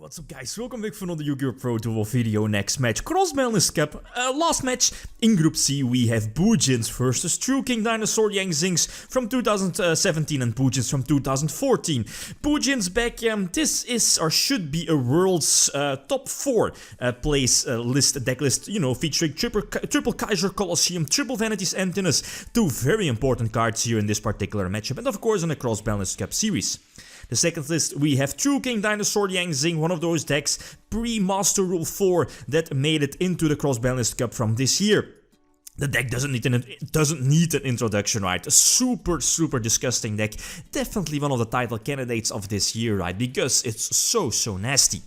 What's up guys, welcome back for another YgoPro Duel video. Next match, Cross-Banlist Cup. Last match, in Group C we have Bujins versus True King Dinosaur Zing from 2017 and Bujins from 2014. Bujins back, this is or should be a world's top 4 place deck list, you know, featuring triple Kaiser Colosseum, triple Vanity's Emptiness, 2 very important cards here in this particular matchup, and of course in the Cross-Banlist Cup series. The second list, we have True King Dinosaur Zing, one of those decks pre-Master Rule 4 that made it into the Cross-Banlist Cup from this year. The deck doesn't need an introduction, right? A super disgusting deck. Definitely one of the title candidates of this year, right? Because it's so nasty.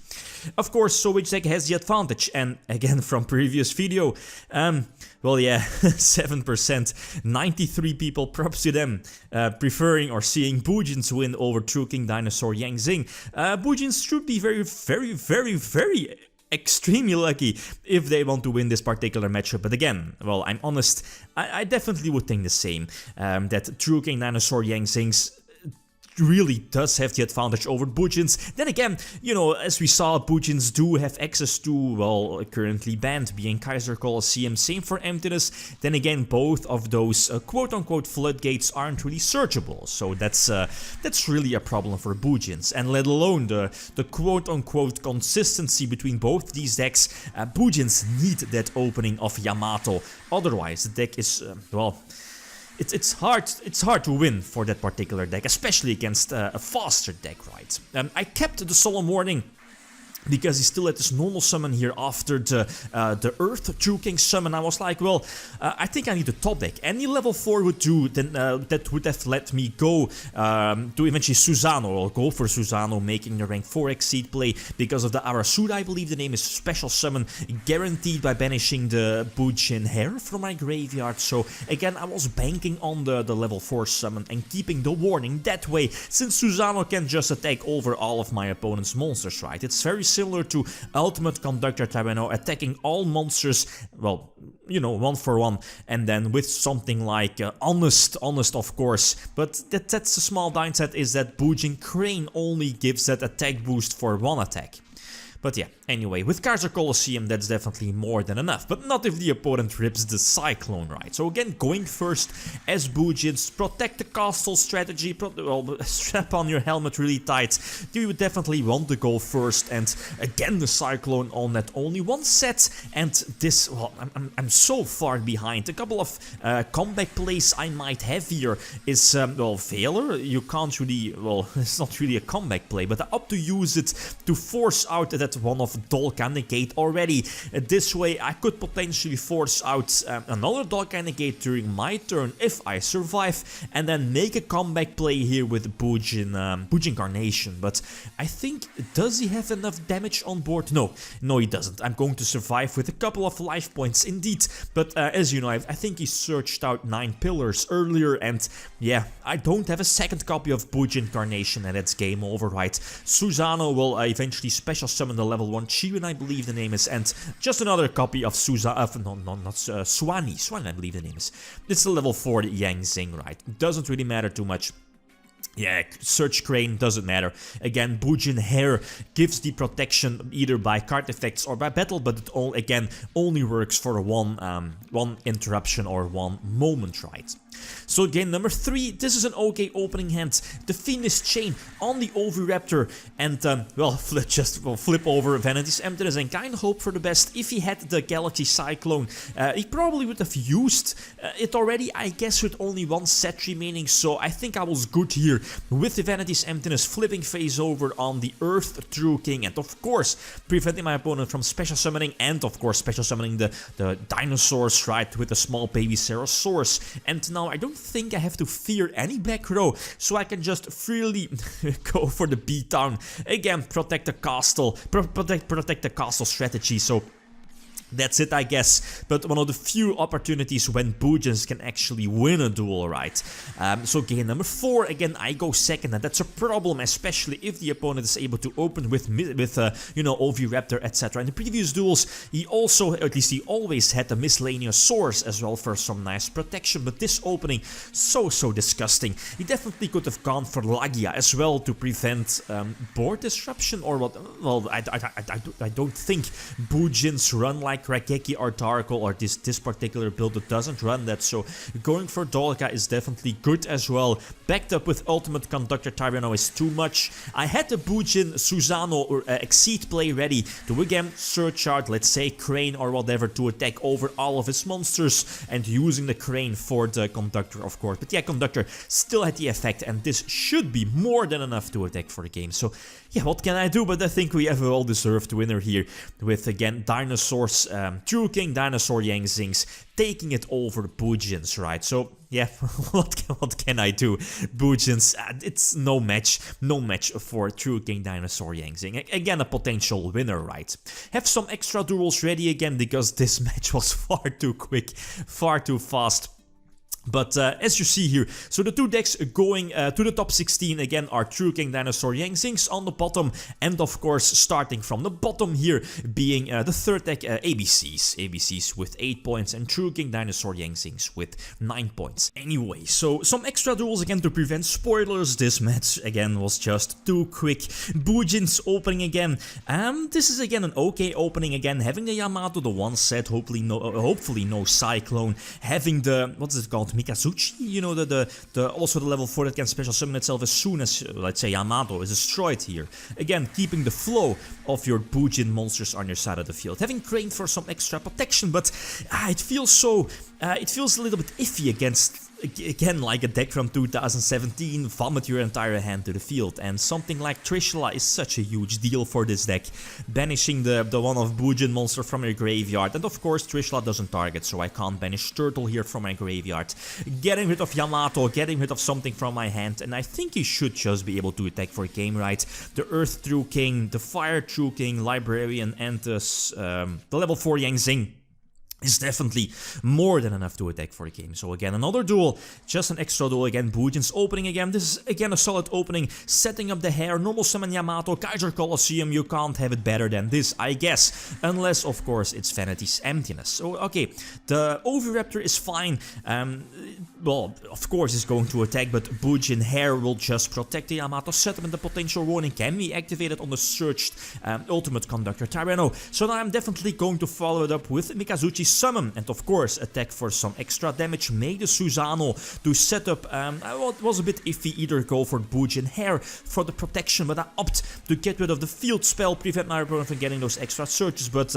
Of course, so which deck has the advantage? And again, from previous video, well, yeah, 7%, 93 people, props to them, preferring or seeing Bujins win over True King Dinosaur Zing. Bujins should be very extremely lucky if they want to win this particular matchup, but again, well, I'm honest, I definitely would think the same, that True King Dinosaur Zing's really does have the advantage over Bujins. Then again, you know, as we saw, Bujins do have access to, well, currently banned, being Kaiser Colosseum, same for Emptiness. Then again, both of those quote-unquote floodgates aren't really searchable, so that's really a problem for Bujins. And let alone the quote-unquote consistency between both these decks, Bujins need that opening of Yamato, otherwise the deck is, well, it's hard to win for that particular deck, especially against a faster deck, right? I kept the Solemn Warning because he still had this normal summon here after the Earth True King summon. I was like, well, I think I need a top deck. Any level 4 would do, then that would have let me go to eventually Susano. I'll go for Susano, making the rank 4 exceed play because of the Arasura, I believe the name is, special summon, guaranteed by banishing the Bujin hair from my graveyard. So again, I was banking on the level 4 summon and keeping the warning that way, since Susano can just attack over all of my opponent's monsters, right? It's very similar to Ultimate Conductor Tyranno, attacking all monsters, well, you know, 1 for 1, and then with something like honest of course, but that's a small downside, is that Bujin Crane only gives that attack boost for 1 attack. But yeah, anyway, with Kaiser Colosseum that's definitely more than enough, but not if the opponent rips the Cyclone, right? So again, going first as Bujins, protect the castle strategy, well, strap on your helmet really tight. You would definitely want to go first, and again the Cyclone on that only 1 set, and this, well, I'm so far behind. A couple of comeback plays I might have here is, well, Veiler, you can't really, well, it's not really a comeback play, but I opt to use it to force out that one of Dolka Negate already. This way I could potentially force out another Dolka Negate during my turn if I survive, and then make a comeback play here with Bujin Carnation. But I think, does he have enough damage on board? No he doesn't. I'm going to survive with a couple of life points indeed, but as you know, I think he searched out 9 pillars earlier, and yeah, I don't have a second copy of Bujin Carnation, and it's game over, right? Susano will eventually special summon the level 1 Chirin, I believe the name is, and just another copy of Swani, I believe the name is. It's the level 4 Zing, right? Doesn't really matter too much. Yeah, Search Crane doesn't matter. Again, Bujin Hair gives the protection either by card effects or by battle, but it all again only works for one interruption or 1 moment, right? So game number 3, this is an okay opening hand. The Phoenix Chain on the Oviraptor, and well, flip over Vanity's Emptiness and kind of hope for the best. If he had the Galaxy Cyclone, he probably would have used it already, I guess, with only 1 set remaining, so I think I was good here with the Vanity's Emptiness, flipping phase over on the Earth True King, and of course preventing my opponent from special summoning, and of course special summoning the dinosaurs, right, with the small baby Cerosaurus. And now I don't think I have to fear any back row, so I can just freely go for the beatdown. Again, protect the castle, protect the castle strategy. So That's it, I guess, but one of the few opportunities when Bujins can actually win a duel, right? So game number 4, again, I go second, and that's a problem, especially if the opponent is able to open with you know, OV-Raptor, etc. In the previous duels, he also, at least he always had the miscellaneous source as well for some nice protection, but this opening, so disgusting. He definitely could have gone for Lagia as well to prevent board disruption, or what? Well, I don't think Bujins run like Raigeki or Darko, or this particular build that doesn't run that, so going for Dolka is definitely good as well. Backed up with Ultimate Conductor Tyranno is too much. I had the Bujin Susano or Exceed play ready to again surcharge, let's say Crane or whatever, to attack over all of his monsters, and using the Crane for the Conductor, of course. But yeah, Conductor still had the effect, and this should be more than enough to attack for the game. So yeah, what can I do? But I think we have a well-deserved winner here with, again, Dinosaur's True King, Dinosaur Yang Zings, taking it over Bujins, right? So yeah, what can I do? Bujins, it's no match for True King Dinosaur Yang Zing. Again, a potential winner, right? Have some extra duels ready again, because this match was far too quick, far too fast. But as you see here, so the two decks going to the top 16 again are True King Dinosaur Yang Zings on the bottom, and of course starting from the bottom here being the third deck ABCs with 8 points, and True King Dinosaur Yang Zings with 9 points. Anyway, so some extra duels again to prevent spoilers. This match again was just too quick. Bujins opening again. This is again an okay opening again, having the Yamato, the one set, hopefully no Cyclone, having the, what's it called, Mikazuchi, you know, also the level 4 that can special summon itself as soon as, let's say, Yamato is destroyed here. Again, keeping the flow of your Bujin monsters on your side of the field. Having Crane for some extra protection, but it feels a little bit iffy against, again, like a deck from 2017, vomit your entire hand to the field, and something like Trishula is such a huge deal for this deck. Banishing the one of Bujin monster from your graveyard, and of course Trishula doesn't target, so I can't banish Turtle here from my graveyard. Getting rid of Yamato, getting rid of something from my hand, and I think he should just be able to attack for game, right? The Earth True King, the Fire True King, Librarian, and the level 4 Yang Zing is definitely more than enough to attack for the game. So again, another duel, just an extra duel again. Bujins opening again. This is again a solid opening, setting up the hair, normal summon Yamato, Kaiser Colosseum. You can't have it better than this, I guess, unless of course it's Vanity's Emptiness. So okay, the OV-Raptor is fine. Well, of course it's going to attack, but Bujin hair will just protect the Yamato settlement. The potential warning can be activated on the searched Ultimate Conductor Tyranno. So now I'm definitely going to follow it up with Mikazuchi Summon, and of course attack for some extra damage. Made the Susano to set up, well, it was a bit iffy, either go for Bujin hair for the protection, but I opt to get rid of the field spell, prevent my opponent from getting those extra searches, but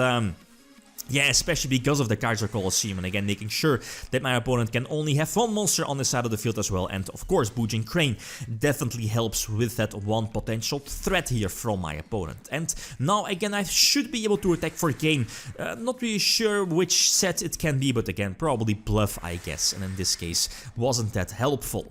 yeah, especially because of the Kaiser Colosseum, and again making sure that my opponent can only have one monster on the side of the field as well. And of course Bujin Crane definitely helps with that one potential threat here from my opponent. And now again I should be able to attack for game. Not really sure which set it can be, but again probably Bluff, I guess, and in this case wasn't that helpful.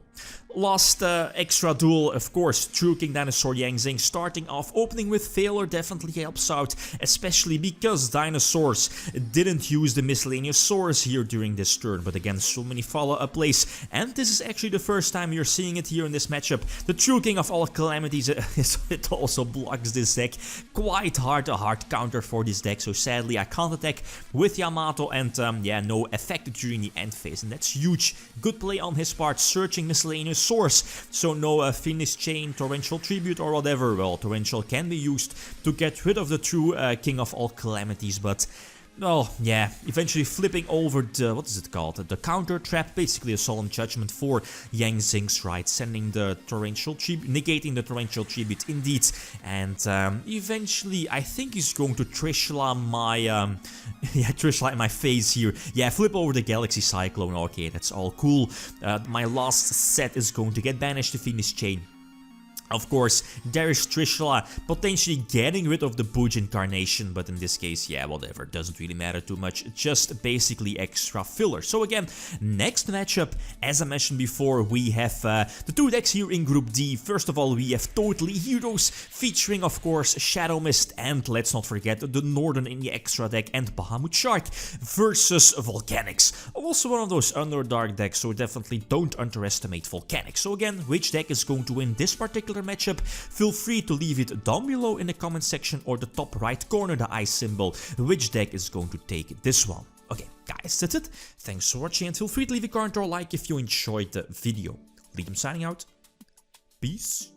Last extra duel, of course, True King Dinosaur Yang Zing starting off. Opening with Failure definitely helps out, especially because Dinosaurs didn't use the miscellaneous source here during this turn. But again, so many follow-up plays, and this is actually the first time you're seeing it here in this matchup. The True King of all calamities, it also blocks this deck. Quite hard, a hard counter for this deck, so sadly I can't attack with Yamato, and yeah, no effect during the end phase, and that's huge. Good play on his part, searching miscellaneous source, so no Finish Chain, Torrential Tribute or whatever. Well, Torrential can be used to get rid of the true King of all calamities, but well, yeah, eventually flipping over the, what is it called, the counter trap, basically a Solemn Judgment for Yang Zing's, right, sending the Torrential Tribute, negating the Torrential Tribute indeed, and eventually I think he's going to Trishula my, yeah, Trishula in my face here. Yeah, flip over the Galaxy Cyclone. Okay, that's all cool. My last set is going to get banished to Phoenix Chain. Of course, there is Trishula potentially getting rid of the Bujin carnation, but in this case, yeah, whatever, doesn't really matter too much, just basically extra filler. So again, next matchup, as I mentioned before, we have the 2 decks here in Group D. First of all, we have Totally Heroes, featuring of course Shadow Mist, and let's not forget the Northern India Extra deck and Bahamut Shark versus Volcanics. Also one of those Underdark decks, so definitely don't underestimate Volcanics. So again, which deck is going to win this particular matchup? Feel free to leave it down below in the comment section or the top right corner, the eye symbol, which deck is going to take this one. Okay, guys, that's it. Thanks for watching and feel free to leave a comment or a like if you enjoyed the video. Lithium signing out. Peace.